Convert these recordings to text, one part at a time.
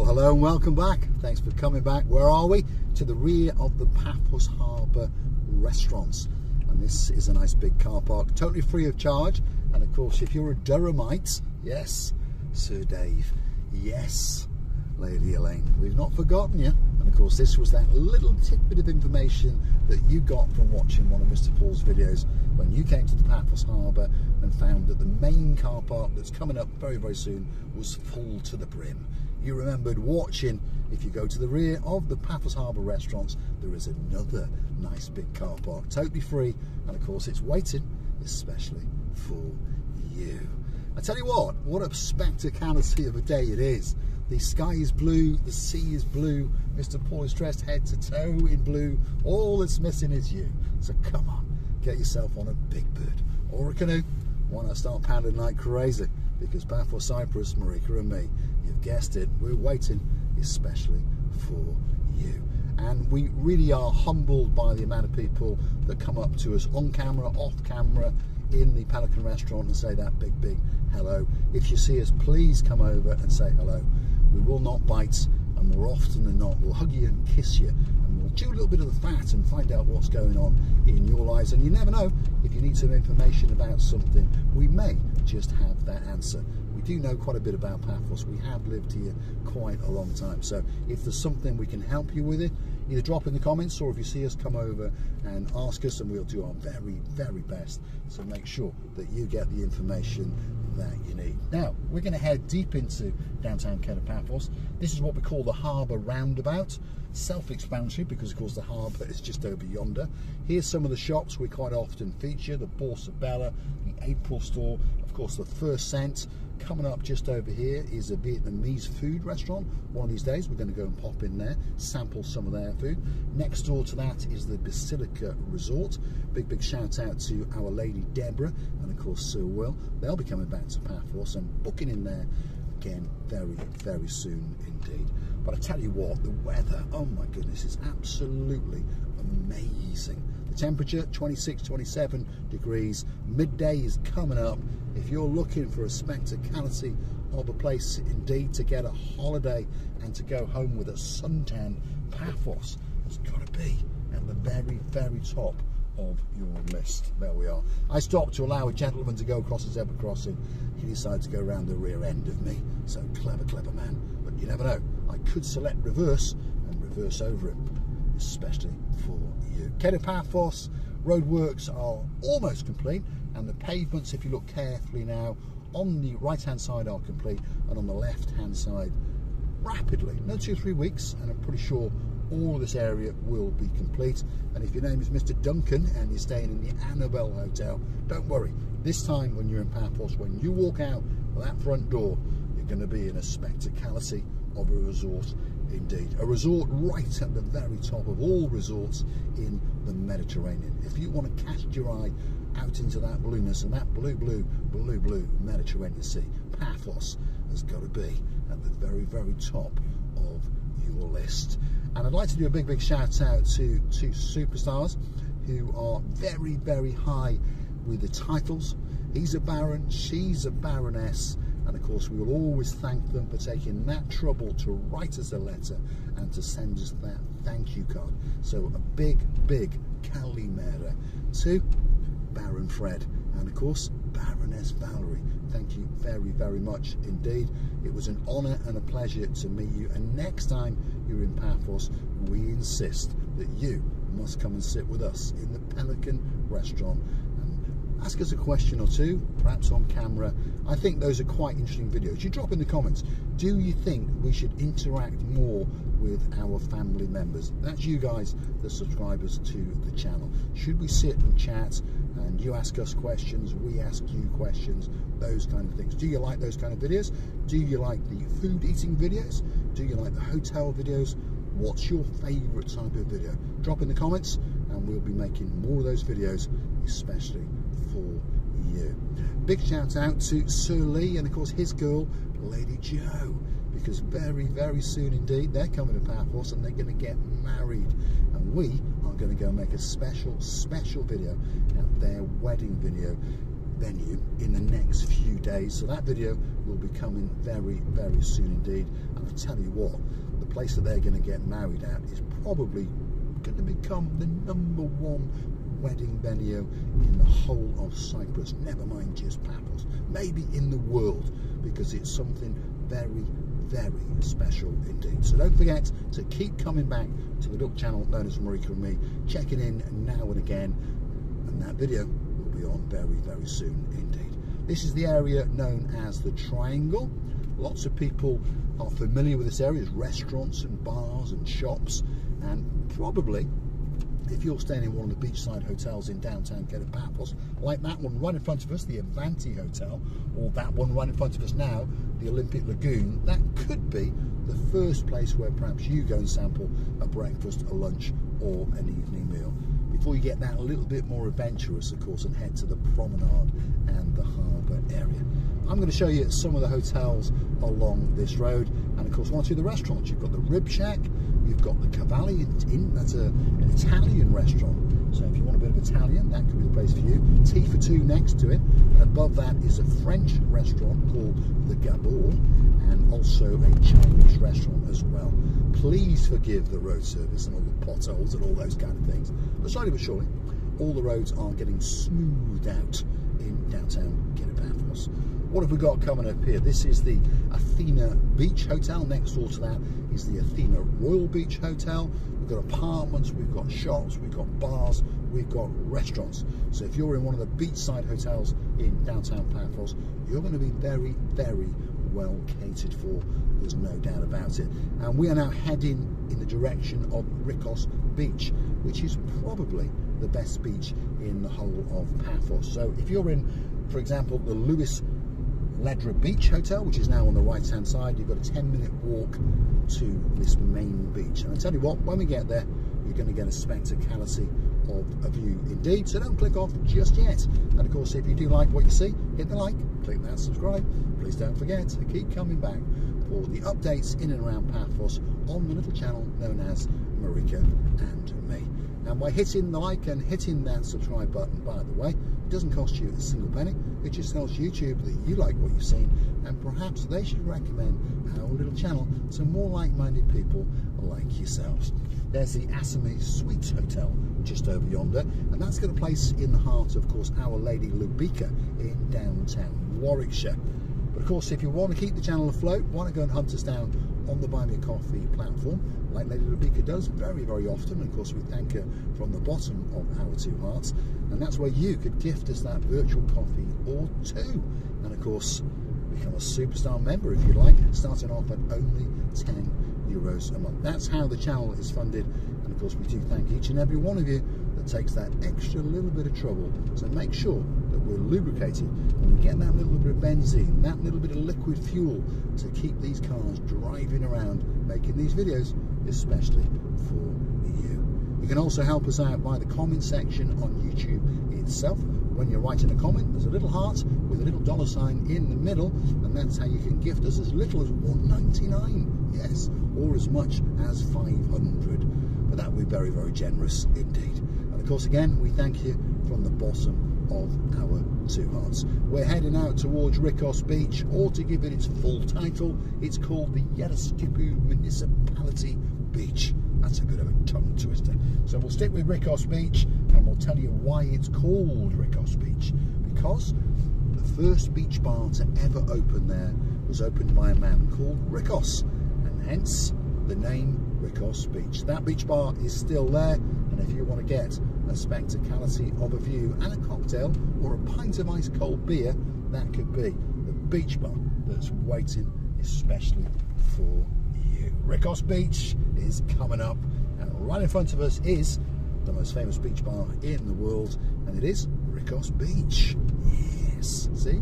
hello and welcome back. Thanks for coming back. Where are we? To the rear of the Paphos Harbour restaurants. And this is a nice big car park, totally free of charge. And of course, if you're a Durhamite, yes, Sir Dave, yes, Lady Elaine, we've not forgotten you. And of course, this was that little tidbit of information that you got from watching one of Mr. Paul's videos when you came to the Paphos Harbour and found that the main car park that's coming up very, very soon was full to the brim. You remembered watching. If you go to the rear of the Paphos Harbour restaurants, there is another nice big car park, totally free, and of course it's waiting especially for you. I tell you what a spectacality of a day it is. The sky is blue, the sea is blue, Mr. Paul is dressed head to toe in blue. All that's missing is you. So come on, get yourself on a big bird or a canoe. Why not start pounding like crazy? Because Paphos, Cyprus, Marika and me, you've guessed it, we're waiting especially for you. And we really are humbled by the amount of people that come up to us on camera, off camera, in the Pelican restaurant and say that big hello. If you see us, please come over and say hello. We will not bite, and more often than not we'll hug you and kiss you, and we'll chew a little bit of the fat and find out what's going on in your lives. And you never know, if you need some information about something, we may just have that answer. We do know quite a bit about Paphos. We have lived here quite a long time, so if there's something we can help you with it, either drop in the comments, or if you see us, come over and ask us, and we'll do our very best to make sure that you get the information that you need. Now we're going to head deep into downtown Paphos. This is what we call the harbour roundabout. Self-explanatory, because of course the harbour is just over yonder. Here's some of the shops we quite often feature: the Borsa Bella, the April store, of course the First Cent. Coming up just over here is a Vietnamese food restaurant. One of these days we're going to go and pop in there, sample some of their food. Next door to that is the Basilica Resort. Big shout out to our lady Deborah and of course Sir Will. They'll be coming back to Paphos and booking in there again very soon indeed. But I tell you what, the weather, oh my goodness, is absolutely amazing. The temperature 26-27 degrees. Midday is coming up. If you're looking for a spectacality of a place indeed to get a holiday and to go home with a suntan, Paphos has got to be at the very top of your list. There we are. I stopped to allow a gentleman to go across the zebra crossing. He decided to go around the rear end of me. So clever man. But you never know, I could select reverse and reverse over him, especially for you. Paphos roadworks are almost complete, and the pavements, if you look carefully now, on the right hand side are complete, and on the left hand side rapidly, no 2 or 3 weeks, and I'm pretty sure all of this area will be complete. And if your name is Mr. Duncan and you're staying in the Annabelle Hotel, don't worry, this time when you're in Paphos, when you walk out that front door, you're going to be in a spectacality of a resort indeed. A resort right at the very top of all resorts in the Mediterranean. If you want to cast your eye out into that blueness and that blue Mediterranean Sea, Paphos has got to be at the very top of your list. And I'd like to do a big shout out to two superstars who are very high with the titles. He's a baron, she's a baroness, and of course we will always thank them for taking that trouble to write us a letter and to send us that thank you card. So a big Kalimera to Baron Fred and of course Baroness Valerie. Thank you very much indeed. It was an honour and a pleasure to meet you, and next time you're in Paphos, we insist that you must come and sit with us in the Pelican restaurant and ask us a question or two, perhaps on camera. I think those are quite interesting videos. You drop in the comments, do you think we should interact more with our family members? That's you guys, the subscribers to the channel. Should we sit and chat and you ask us questions, we ask you questions, those kind of things? Do you like those kind of videos? Do you like the food eating videos? Do you like the hotel videos? What's your favourite type of video? Drop in the comments and we'll be making more of those videos, especially for you. Big shout out to Sir Lee and of course his girl, Lady Jo, because very soon indeed they're coming to Paphos and they're going to get married, and we are going to go make a special video, their wedding video. venue in the next few days, so that video will be coming very, very soon indeed. And I tell you what, the place that they're going to get married at is probably going to become the #1 wedding venue in the whole of Cyprus, never mind just Paphos, maybe in the world, because it's something very, very special indeed. So don't forget to keep coming back to the little channel known as Marika and me, checking in now and again, and that video will be on very, very soon indeed. This is the area known as the Triangle. Lots of people are familiar with this area. There's restaurants and bars and shops, and probably if you're staying in one of the beachside hotels in downtown Paphos, like that one right in front of us, the Avanti Hotel, or that one right in front of us now, the Olympic Lagoon, that could be the first place where perhaps you go and sample a breakfast, a lunch, or an evening meal, before you get that a little bit more adventurous, of course, and head to the promenade and the harbour area. I'm going to show you some of the hotels along this road, and of course one or two of the restaurants. You've got the Rib Shack, you've got the Cavalli Inn, that's an Italian restaurant, so if you want a bit of Italian, that could be the place for you. Tea for two next to it, and above that is a French restaurant called the Gabor, and also a Chinese restaurant as well. Please forgive the road service and all the potholes and all those kind of things, but slowly but surely all the roads are getting smoothed out in downtown Paphos. What have we got coming up here? This is the Athena Beach Hotel. Next door to that is the Athena Royal Beach Hotel. We've got apartments, we've got shops, we've got bars, we've got restaurants. So if you're in one of the beachside hotels in downtown Paphos, you're going to be very, very well catered for. There's no doubt about it. And we are now heading in the direction of Rikos Beach, which is probably the best beach in the whole of Paphos. So if you're in, for example, the Lewis Ledra Beach Hotel, which is now on the right hand side, you've got a 10-minute walk to this main beach. And I tell you what, when we get there, you're going to get a spectacality of a view indeed, so don't click off just yet. And of course, if you do like what you see, hit the like, click that subscribe. Please don't forget to keep coming back for the updates in and around Paphos on the little channel known as Marika and me. And by hitting the like and hitting that subscribe button, by the way, it doesn't cost you a single penny. It just tells YouTube that you like what you've seen, and perhaps they should recommend our little channel to more like-minded people like yourselves. There's the Asami Suites Hotel just over yonder, and that's got a place in the heart of course, Our Lady Lubica in downtown Warwickshire. But of course, if you want to keep the channel afloat, why not go and hunt us down on the Buy Me a Coffee platform, like Lady Lubica does very, very often. And of course, we thank her from the bottom of our two hearts, and that's where you could gift us that virtual coffee or two. And of course, become a superstar member if you like, starting off at only €10 a month. That's how the channel is funded, and of course we do thank each and every one of you that takes that extra little bit of trouble to make sure that we're lubricated and we get that little bit of benzene, that little bit of liquid fuel to keep these cars driving around making these videos, especially for you. You can also help us out by the comment section on YouTube itself. When you're writing a comment, there's a little heart with a little $sign in the middle, and that's how you can gift us as little as $1.99, yes, or as much as $500. But that would be very, very generous indeed. And of course, again, we thank you from the bottom of our two hearts. We're heading out towards Rikos Beach, or to give it its full title, it's called the Yeraskipu Municipality Beach. That's a bit of a tongue twister. So we'll stick with Rikos Beach, and we'll tell you why it's called Rikos Beach. Because the first beach bar to ever open there was opened by a man called Rikos, and hence the name Rikos Beach. That beach bar is still there, and if you want to get a spectacality of a view and a cocktail or a pint of ice cold beer, that could be the beach bar that's waiting especially for you. Rikos Beach is coming up, and right in front of us is the most famous beach bar in the world, and it is Rikos Beach. Yes, see?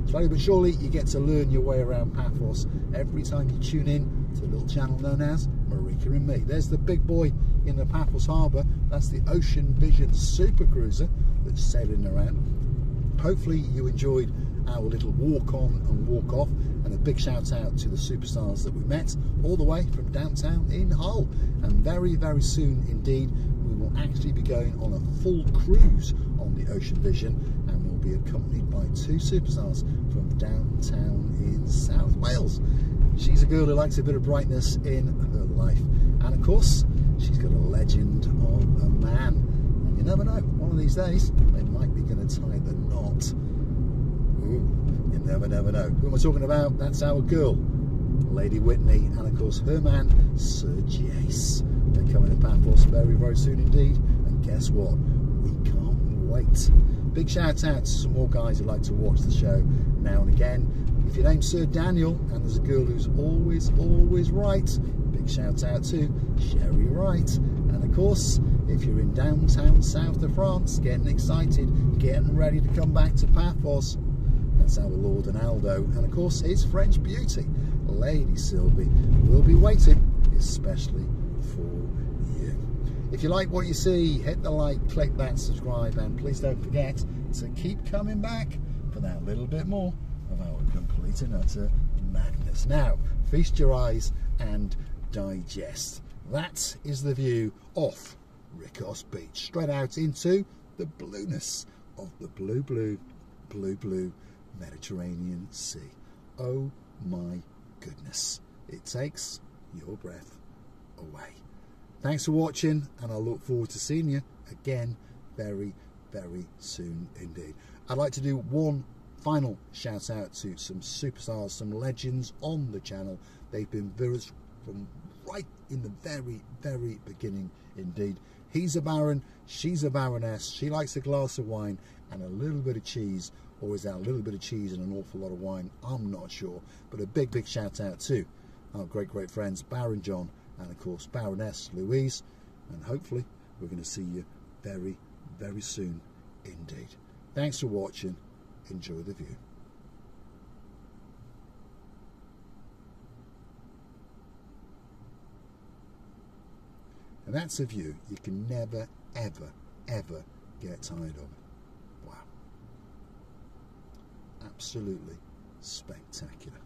Slowly but surely you get to learn your way around Paphos every time you tune in to the little channel known as Marika and me. There's the big boy in the Paphos Harbour. That's the Ocean Vision Super Cruiser that's sailing around. Hopefully you enjoyed our little walk on and walk off, and a big shout out to the superstars that we met all the way from downtown in Hull. And very, very soon indeed we will actually be going on a full cruise on the Ocean Vision, and we'll be accompanied by two superstars from downtown in South Wales. She's a girl who likes a bit of brightness in her life, and of course she's got a legend of a man, and you never know, one of these days they might be going to tie the knot. Ooh, you never know. Who am I talking about? That's our girl, Lady Whitney, and of course her man, Sir Jace. They're coming to Paphos very soon indeed, and guess what? We can't wait. Big shout out to some more guys who like to watch the show now and again. If your name's Sir Daniel and there's a girl who's always right, big shout out to Sherry Wright. And of course, if you're in downtown south of France, getting excited, getting ready to come back to Paphos, that's our Lord and Aldo. And of course, his French beauty, Lady Sylvie, will be waiting especially for you. If you like what you see, hit the like, click that subscribe, and please don't forget to keep coming back for that little bit more of our complete and utter madness. Now, feast your eyes and digest. That is the view off Rikos Beach, straight out into the blueness of the blue Mediterranean Sea. Oh my goodness, it takes your breath away. Thanks for watching, and I look forward to seeing you again very soon indeed. I'd like to do one final shout out to some superstars, some legends on the channel. They've been with us from right in the very beginning indeed. He's a baron, she's a baroness, she likes a glass of wine and a little bit of cheese, or is that a little bit of cheese and an awful lot of wine? I'm not sure, but a big shout out to our great friends Baron John and of course Baroness Louise, and hopefully we're going to see you very soon indeed. Thanks for watching. Enjoy the view. And that's a view you can never ever get tired of. Wow. Absolutely spectacular.